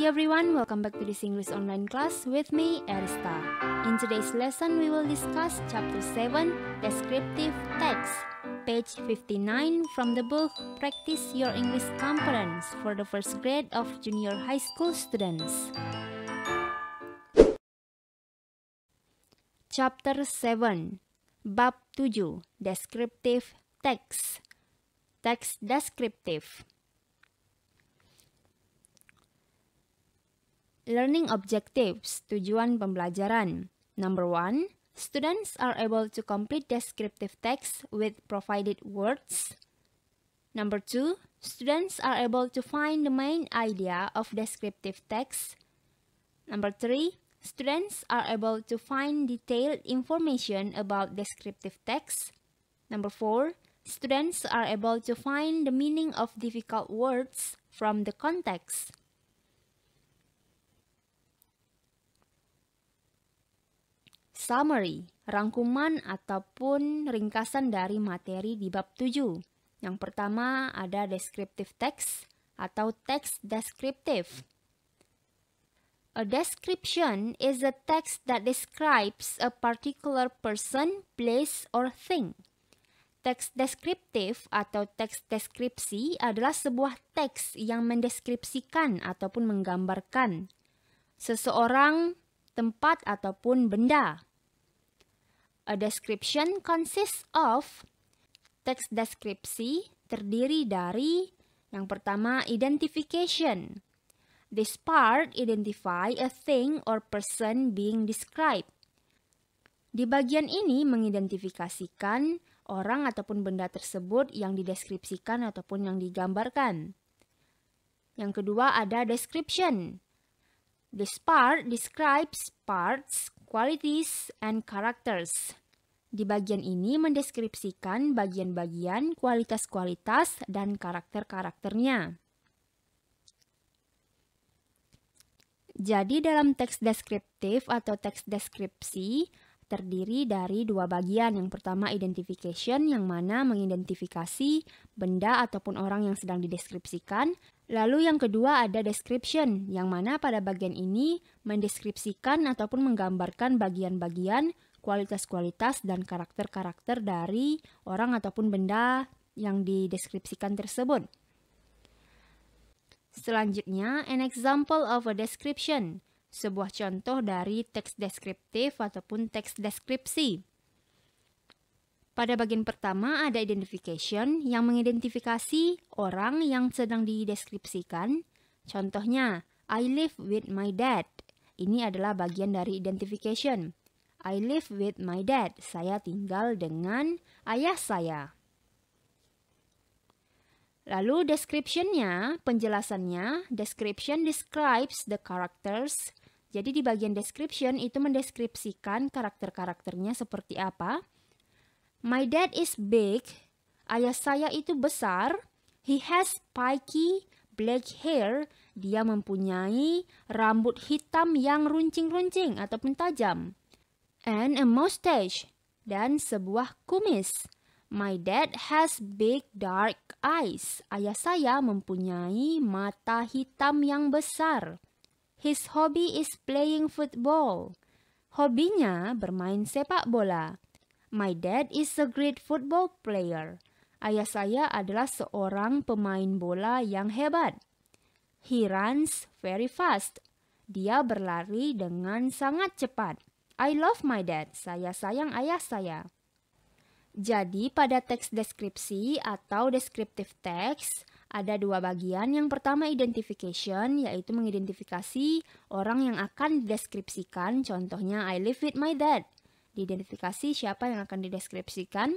Hi everyone, welcome back to this English online class with me, Arista. In today's lesson, we will discuss Chapter 7, Descriptive Text, page 59 from the book Practice Your English Conference for the first grade of junior high school students. Chapter 7, Bab 7, Descriptive Text, Text Descriptive. Learning objectives, tujuan pembelajaran. Number 1, students are able to complete descriptive text with provided words. Number 2, students are able to find the main idea of descriptive text. Number 3, students are able to find detailed information about descriptive text. Number 4, students are able to find the meaning of difficult words from the context. Summary, rangkuman ataupun ringkasan dari materi di bab 7. Yang pertama ada descriptive text atau text descriptive. A description is a text that describes a particular person, place, or thing. Teks deskriptif atau teks deskripsi adalah sebuah teks yang mendeskripsikan ataupun menggambarkan seseorang, tempat, ataupun benda. A description consists of, teks deskripsi terdiri dari, yang pertama, identification. This part identify a thing or person being described. Di bagian ini mengidentifikasikan orang ataupun benda tersebut yang dideskripsikan ataupun yang digambarkan. Yang kedua ada description. This part describes parts, qualities, and characters. Di bagian ini mendeskripsikan bagian-bagian, kualitas-kualitas, dan karakter-karakternya. Jadi dalam teks deskriptif atau teks deskripsi terdiri dari dua bagian. Yang pertama identification yang mana mengidentifikasi benda ataupun orang yang sedang dideskripsikan. Lalu yang kedua ada description yang mana pada bagian ini mendeskripsikan ataupun menggambarkan bagian-bagian, kualitas-kualitas, dan karakter-karakter dari orang ataupun benda yang dideskripsikan tersebut. Selanjutnya, an example of a description. Sebuah contoh dari teks deskriptif ataupun teks deskripsi. Pada bagian pertama ada identification yang mengidentifikasi orang yang sedang dideskripsikan. Contohnya, I live with my dad. Ini adalah bagian dari identification. I live with my dad. Saya tinggal dengan ayah saya. Lalu description-nya, penjelasannya, description describes the characters. Jadi di bagian description itu mendeskripsikan karakter-karakternya seperti apa. My dad is big. Ayah saya itu besar. He has spiky black hair. Dia mempunyai rambut hitam yang runcing-runcing ataupun tajam. And a mustache. Dan sebuah kumis. My dad has big dark eyes. Ayah saya mempunyai mata hitam yang besar. His hobby is playing football. Hobinya bermain sepak bola. My dad is a great football player. Ayah saya adalah seorang pemain bola yang hebat. He runs very fast. Dia berlari dengan sangat cepat. I love my dad. Saya sayang ayah saya. Jadi pada teks deskripsi atau descriptive text ada dua bagian. Yang pertama identification, yaitu mengidentifikasi orang yang akan dideskripsikan. Contohnya I live with my dad. Diidentifikasi siapa yang akan dideskripsikan.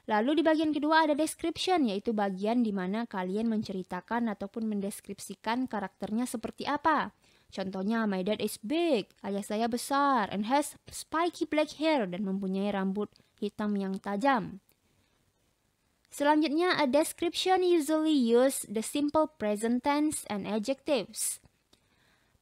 Lalu di bagian kedua ada description, yaitu bagian di mana kalian menceritakan ataupun mendeskripsikan karakternya seperti apa. Contohnya, my dad is big, ayah saya besar, and has spiky black hair, dan mempunyai rambut hitam yang tajam. Selanjutnya, a description usually use the simple present tense and adjectives.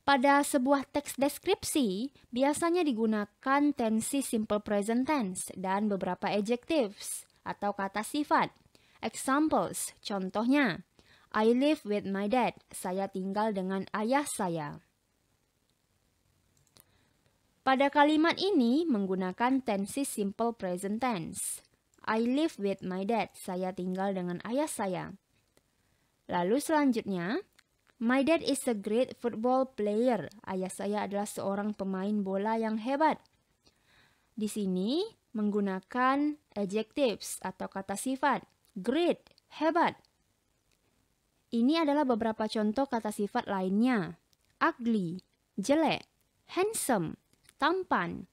Pada sebuah teks deskripsi, biasanya digunakan tensi simple present tense dan beberapa adjectives atau kata sifat. Examples, contohnya, I live with my dad. Saya tinggal dengan ayah saya. Pada kalimat ini menggunakan tenses simple present tense. I live with my dad. Saya tinggal dengan ayah saya. Lalu selanjutnya, my dad is a great football player. Ayah saya adalah seorang pemain bola yang hebat. Di sini menggunakan adjectives atau kata sifat. Great, hebat. Ini adalah beberapa contoh kata sifat lainnya. Ugly, jelek. Handsome, tampan.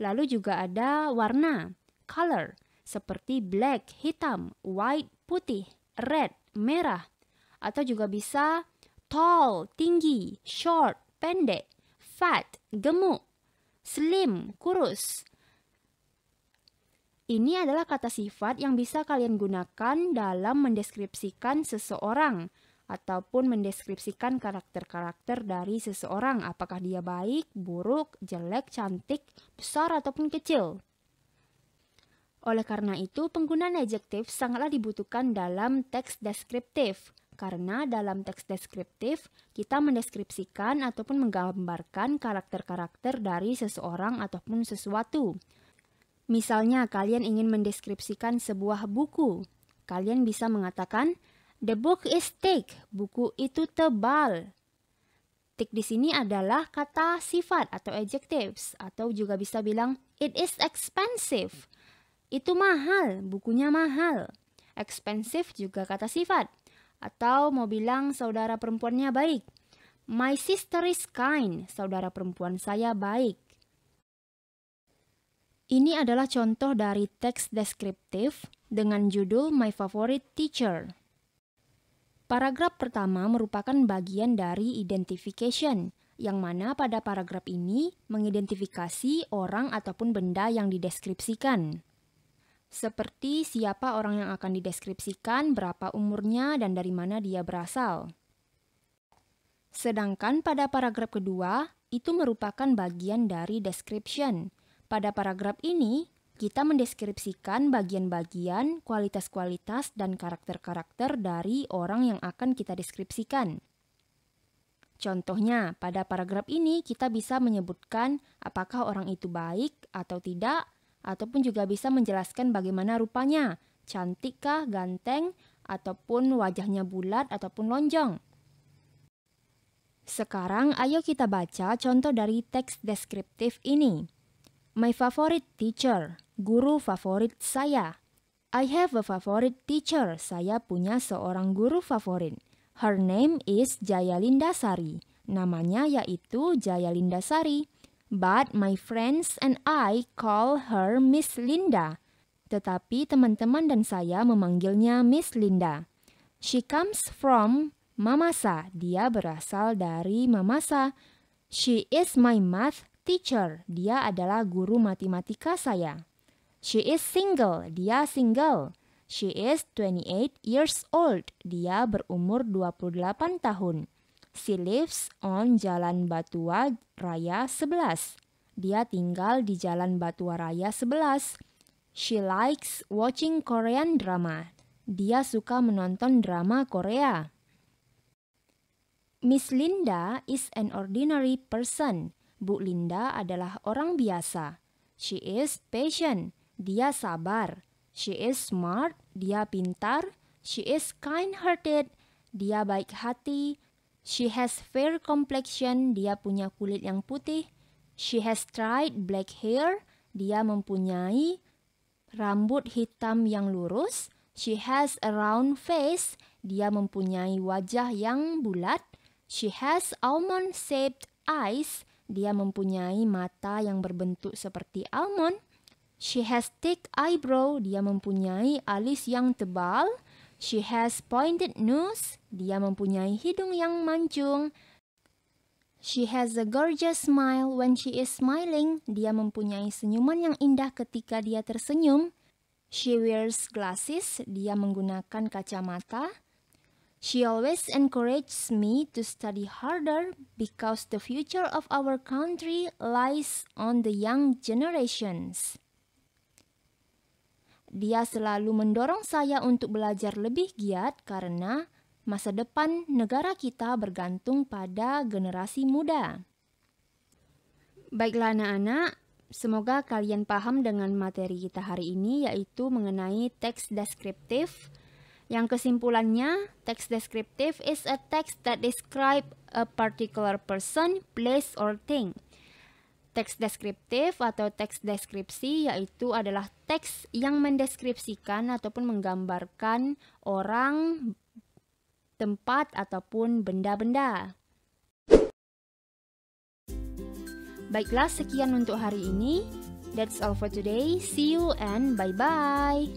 Lalu juga ada warna, color, seperti black, hitam, white, putih, red, merah. Atau juga bisa tall, tinggi, short, pendek, fat, gemuk, slim, kurus. Ini adalah kata sifat yang bisa kalian gunakan dalam mendeskripsikan seseorang ataupun mendeskripsikan karakter-karakter dari seseorang, apakah dia baik, buruk, jelek, cantik, besar, ataupun kecil. Oleh karena itu, penggunaan adjektif sangatlah dibutuhkan dalam teks deskriptif, karena dalam teks deskriptif kita mendeskripsikan ataupun menggambarkan karakter-karakter dari seseorang ataupun sesuatu. Misalnya, kalian ingin mendeskripsikan sebuah buku. Kalian bisa mengatakan, the book is thick. Buku itu tebal. Thick di sini adalah kata sifat atau adjectives. Atau juga bisa bilang, it is expensive. Itu mahal, bukunya mahal. Expensive juga kata sifat. Atau mau bilang saudara perempuannya baik. My sister is kind. Saudara perempuan saya baik. Ini adalah contoh dari teks deskriptif dengan judul My Favorite Teacher. Paragraf pertama merupakan bagian dari identification, yang mana pada paragraf ini mengidentifikasi orang ataupun benda yang dideskripsikan. Seperti siapa orang yang akan dideskripsikan, berapa umurnya, dan dari mana dia berasal. Sedangkan pada paragraf kedua, itu merupakan bagian dari description. Pada paragraf ini, kita mendeskripsikan bagian-bagian, kualitas-kualitas, dan karakter-karakter dari orang yang akan kita deskripsikan. Contohnya, pada paragraf ini kita bisa menyebutkan apakah orang itu baik atau tidak, ataupun juga bisa menjelaskan bagaimana rupanya, cantikkah, ganteng, ataupun wajahnya bulat ataupun lonjong. Sekarang ayo kita baca contoh dari teks deskriptif ini. My favorite teacher, guru favorit saya. I have a favorite teacher, saya punya seorang guru favorit. Her name is Jayalinda Sari, namanya yaitu Jayalinda Sari. But my friends and I call her Miss Linda. Tetapi teman-teman dan saya memanggilnya Miss Linda. She comes from Mamasa, dia berasal dari Mamasa. She is my math teacher, dia adalah guru matematika saya. She is single, dia single. She is 28 years old, dia berumur 28 tahun. She lives on Jalan Batua Raya 11. Dia tinggal di Jalan Batua Raya 11. She likes watching Korean drama. Dia suka menonton drama Korea. Miss Linda is an ordinary person. Bu Linda adalah orang biasa. She is patient. Dia sabar. She is smart. Dia pintar. She is kind-hearted. Dia baik hati. She has fair complexion. Dia punya kulit yang putih. She has straight black hair. Dia mempunyai rambut hitam yang lurus. She has a round face. Dia mempunyai wajah yang bulat. She has almond-shaped eyes. Dia mempunyai mata yang berbentuk seperti almond. She has thick eyebrow. Dia mempunyai alis yang tebal. She has pointed nose. Dia mempunyai hidung yang mancung. She has a gorgeous smile when she is smiling. Dia mempunyai senyuman yang indah ketika dia tersenyum. She wears glasses. Dia menggunakan kacamata. She always encourages me to study harder because the future of our country lies on the young generations. Dia selalu mendorong saya untuk belajar lebih giat karena masa depan negara kita bergantung pada generasi muda. Baiklah anak-anak, semoga kalian paham dengan materi kita hari ini, yaitu mengenai teks deskriptif. Yang kesimpulannya, teks deskriptif is a text that describe a particular person, place, or thing. Teks deskriptif atau teks deskripsi yaitu adalah teks yang mendeskripsikan ataupun menggambarkan orang, tempat, ataupun benda-benda. Baiklah, sekian untuk hari ini. That's all for today. See you and bye-bye.